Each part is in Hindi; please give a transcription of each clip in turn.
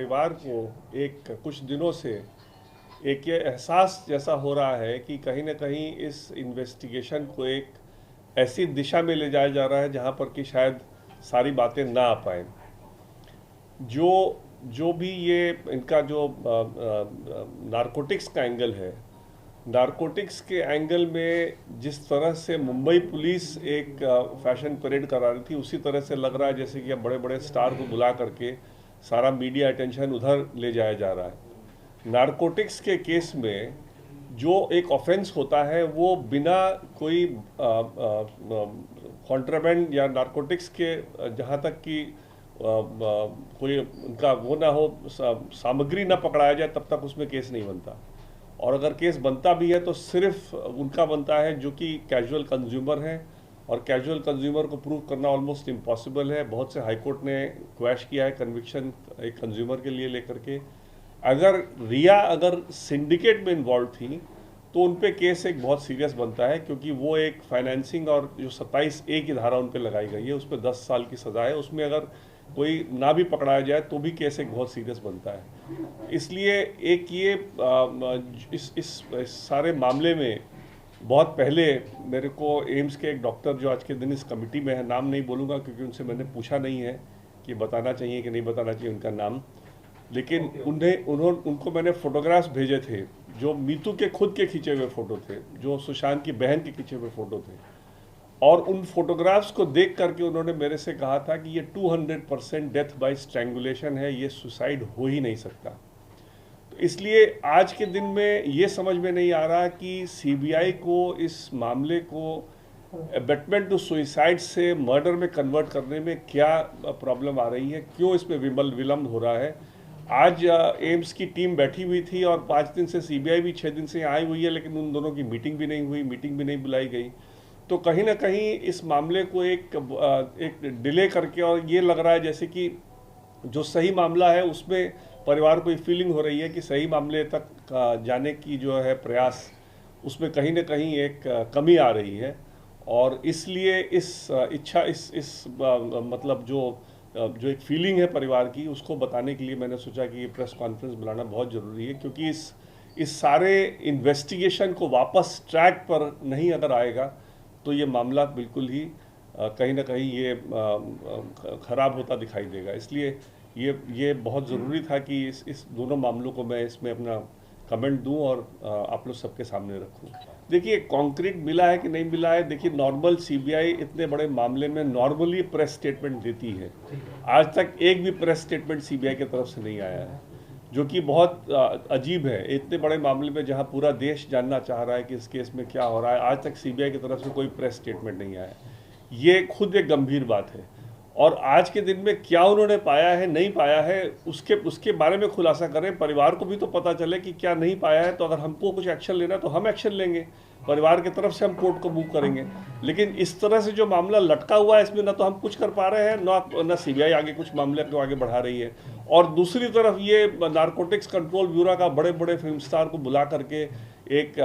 परिवार को एक कुछ दिनों से एक ये एहसास जैसा हो रहा है कि कहीं ना कहीं इस इन्वेस्टिगेशन को एक ऐसी दिशा में ले जाया जा रहा है जहां पर कि शायद सारी बातें ना आ पाए। जो जो भी ये इनका जो नारकोटिक्स का एंगल है, नारकोटिक्स के एंगल में जिस तरह से मुंबई पुलिस एक फैशन परेड करा रही थी, उसी तरह से लग रहा है जैसे कि अब बड़े बड़े स्टार को बुला करके सारा मीडिया अटेंशन उधर ले जाया जा रहा है। नारकोटिक्स के केस में जो एक ऑफेंस होता है वो बिना कोई कॉन्ट्राबैंड या नारकोटिक्स के जहाँ तक कि कोई उनका वो ना हो, सामग्री ना पकड़ाया जाए, तब तक उसमें केस नहीं बनता। और अगर केस बनता भी है तो सिर्फ उनका बनता है जो कि कैजुअल कंज्यूमर हैं, और कैजुअल कंज्यूमर को प्रूव करना ऑलमोस्ट इम्पॉसिबल है। बहुत से हाईकोर्ट ने क्वैश किया है कन्विक्शन एक कंज्यूमर के लिए लेकर के। अगर रिया अगर सिंडिकेट में इन्वॉल्व थी तो उन पे केस एक बहुत सीरियस बनता है, क्योंकि वो एक फाइनेंसिंग और जो 27A की धारा उन पे लगाई गई है उस पर 10 साल की सज़ा है। उसमें अगर कोई ना भी पकड़ाया जाए तो भी केस एक बहुत सीरियस बनता है। इसलिए एक ये इस सारे मामले में बहुत पहले मेरे को एम्स के एक डॉक्टर जो आज के दिन इस कमेटी में है, नाम नहीं बोलूँगा क्योंकि उनसे मैंने पूछा नहीं है कि बताना चाहिए कि नहीं बताना चाहिए उनका नाम, लेकिन उनको मैंने फोटोग्राफ्स भेजे थे जो मीतू के खुद के खींचे हुए फ़ोटो थे, जो सुशांत की बहन के खींचे हुए फ़ोटो थे। और उन फोटोग्राफ्स को देख करके उन्होंने मेरे से कहा था कि ये 200% डेथ बाय स्ट्रैंगुलेशन है, ये सुसाइड हो ही नहीं सकता। तो इसलिए आज के दिन में ये समझ में नहीं आ रहा कि सीबीआई को इस मामले को अबेटमेंट टू सुसाइड से मर्डर में कन्वर्ट करने में क्या प्रॉब्लम आ रही है, क्यों इसमें विलम्ब हो रहा है। आज एम्स की टीम बैठी हुई थी और 5 दिन से सीबीआई भी 6 दिन से आई हुई है, लेकिन उन दोनों की मीटिंग भी नहीं हुई, मीटिंग भी नहीं बुलाई गई। तो कहीं ना कहीं इस मामले को एक डिले करके, और ये लग रहा है जैसे कि जो सही मामला है उसमें परिवार को ये फीलिंग हो रही है कि सही मामले तक जाने की जो है प्रयास, उसमें कहीं ना कहीं एक कमी आ रही है। और इसलिए इस इच्छा इस मतलब जो एक फीलिंग है परिवार की, उसको बताने के लिए मैंने सोचा कि ये प्रेस कॉन्फ्रेंस बुलाना बहुत ज़रूरी है, क्योंकि इस सारे इन्वेस्टिगेशन को वापस ट्रैक पर नहीं अगर आएगा तो ये मामला बिल्कुल ही कहीं ना कहीं ये ख़राब होता दिखाई देगा। इसलिए ये बहुत ज़रूरी था कि इस दोनों मामलों को मैं इसमें अपना कमेंट दूं और आप लोग सबके सामने रखूं। देखिए, कॉन्क्रीट मिला है कि नहीं मिला है, देखिए नॉर्मल सीबीआई इतने बड़े मामले में नॉर्मली प्रेस स्टेटमेंट देती है। आज तक एक भी प्रेस स्टेटमेंट सीबीआई की तरफ से नहीं आया है, जो कि बहुत अजीब है। इतने बड़े मामले में जहां पूरा देश जानना चाह रहा है कि इस केस में क्या हो रहा है, आज तक सीबीआई की तरफ से कोई प्रेस स्टेटमेंट नहीं आया। ये खुद एक गंभीर बात है। और आज के दिन में क्या उन्होंने पाया है, नहीं पाया है, उसके बारे में खुलासा करें, परिवार को भी तो पता चले कि क्या नहीं पाया है। तो अगर हमको कुछ एक्शन लेना है तो हम एक्शन लेंगे, परिवार की तरफ से हम कोर्ट को मूव करेंगे। लेकिन इस तरह से जो मामला लटका हुआ है, इसमें ना तो हम कुछ कर पा रहे हैं, ना सीबीआई आगे कुछ मामले को आगे बढ़ा रही है। और दूसरी तरफ ये नारकोटिक्स कंट्रोल ब्यूरो का बड़े बड़े फिल्म स्टार को बुला करके एक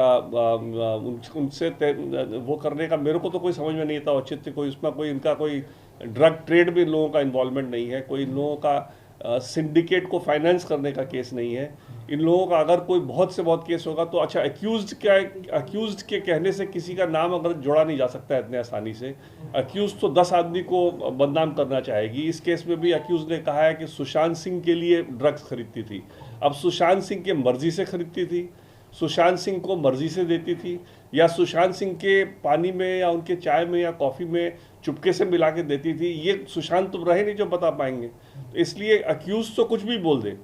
उनसे वो करने का मेरे को तो कोई समझ में नहीं आता औचित्य। कोई उसमें कोई इनका कोई ड्रग ट्रेड में लोगों का इन्वॉल्वमेंट नहीं है, कोई इन लोगों का सिंडिकेट को फाइनेंस करने का केस नहीं है। इन लोगों का अगर कोई बहुत से बहुत केस होगा तो अच्छा, अक्यूज्ड के कहने से किसी का नाम अगर जोड़ा नहीं जा सकता है इतने आसानी से। अक्यूज तो 10 आदमी को बदनाम करना चाहेगी। इस केस में भी अक्यूज ने कहा है कि सुशांत सिंह के लिए ड्रग्स खरीदती थी। अब सुशांत सिंह के मर्जी से खरीदती थी, सुशांत सिंह को मर्जी से देती थी, या सुशांत सिंह के पानी में या उनके चाय में या कॉफ़ी में चुपके से मिला के देती थी, ये सुशांत तो रहे नहीं जो बता पाएंगे। तो इसलिए अक्यूज तो कुछ भी बोल दे,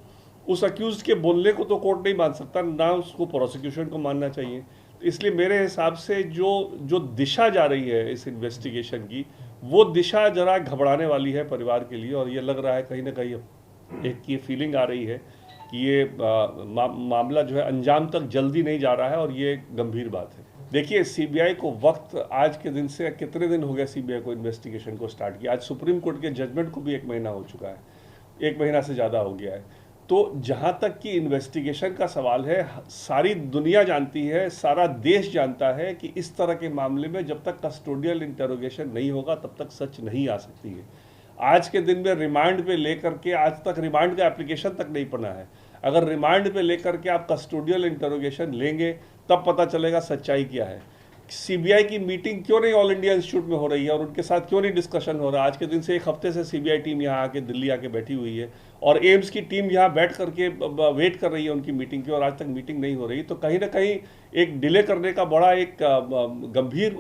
उस अक्यूज के बोलने को तो कोर्ट नहीं मान सकता, ना उसको प्रोसिक्यूशन को मानना चाहिए। तो इसलिए मेरे हिसाब से जो दिशा जा रही है इस इन्वेस्टिगेशन की, वो दिशा जरा घबराने वाली है परिवार के लिए। और ये लग रहा है कहीं ना कहीं एक ये फीलिंग आ रही है कि ये मामला जो है अंजाम तक जल्दी नहीं जा रहा है, और ये गंभीर बात है। देखिए, सीबीआई को वक्त आज के दिन से कितने दिन हो गए सीबीआई को इन्वेस्टिगेशन को स्टार्ट किया। आज सुप्रीम कोर्ट के जजमेंट को भी 1 महीना हो चुका है, 1 महीना से ज़्यादा हो गया है। तो जहाँ तक कि इन्वेस्टिगेशन का सवाल है, सारी दुनिया जानती है, सारा देश जानता है कि इस तरह के मामले में जब तक कस्टोडियल इंटरोगेशन नहीं होगा तब तक सच नहीं आ सकती है। आज के दिन में रिमांड पे लेकर के, आज तक रिमांड का एप्लीकेशन तक नहीं बना है। अगर रिमांड पे लेकर के आप कस्टोडियल इंटरोगेशन लेंगे तब पता चलेगा सच्चाई क्या है। सीबीआई की मीटिंग क्यों नहीं ऑल इंडिया इंस्टीट्यूट में हो रही है और उनके साथ क्यों नहीं डिस्कशन हो रहा है? आज के दिन से एक हफ्ते से सीबीआई टीम यहाँ आके दिल्ली आके बैठी हुई है और एम्स की टीम यहाँ बैठ करके वेट कर रही है उनकी मीटिंग की, और आज तक मीटिंग नहीं हो रही। तो कहीं ना कहीं एक डिले करने का बड़ा एक गंभीर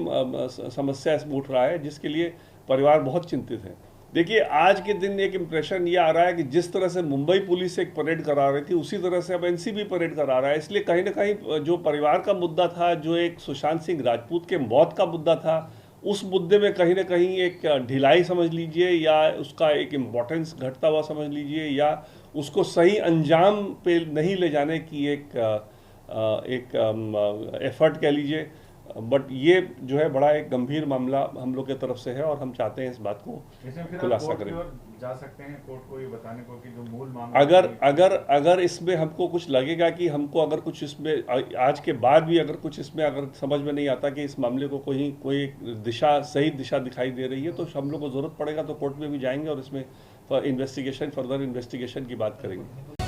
समस्या इसमें उठ रहा है, जिसके लिए परिवार बहुत चिंतित है। देखिए, आज के दिन एक इम्प्रेशन ये आ रहा है कि जिस तरह से मुंबई पुलिस एक परेड करा रही थी, उसी तरह से अब एनसीबी परेड करा रहा है। इसलिए कहीं ना कहीं जो परिवार का मुद्दा था, जो एक सुशांत सिंह राजपूत के मौत का मुद्दा था, उस मुद्दे में कहीं ना कहीं एक ढिलाई समझ लीजिए, या उसका एक इम्पोर्टेंस घटता हुआ समझ लीजिए, या उसको सही अंजाम पे नहीं ले जाने की एक एफर्ट कह लीजिए। बट ये जो है बड़ा एक गंभीर मामला हम लोग की तरफ से है और हम चाहते हैं इस बात को खुलासा करें। जा सकते हैं कोर्ट को ये बताने को कि जो मूल मामला अगर इसमें हमको कुछ लगेगा कि हमको अगर कुछ इसमें आज के बाद भी अगर कुछ इसमें अगर समझ में नहीं आता कि इस मामले को कोई दिशा, सही दिशा दिखाई दे रही है, तो हम लोग को जरूरत पड़ेगा तो कोर्ट में भी जाएंगे और इसमें फर्दर इन्वेस्टिगेशन की बात करेंगे।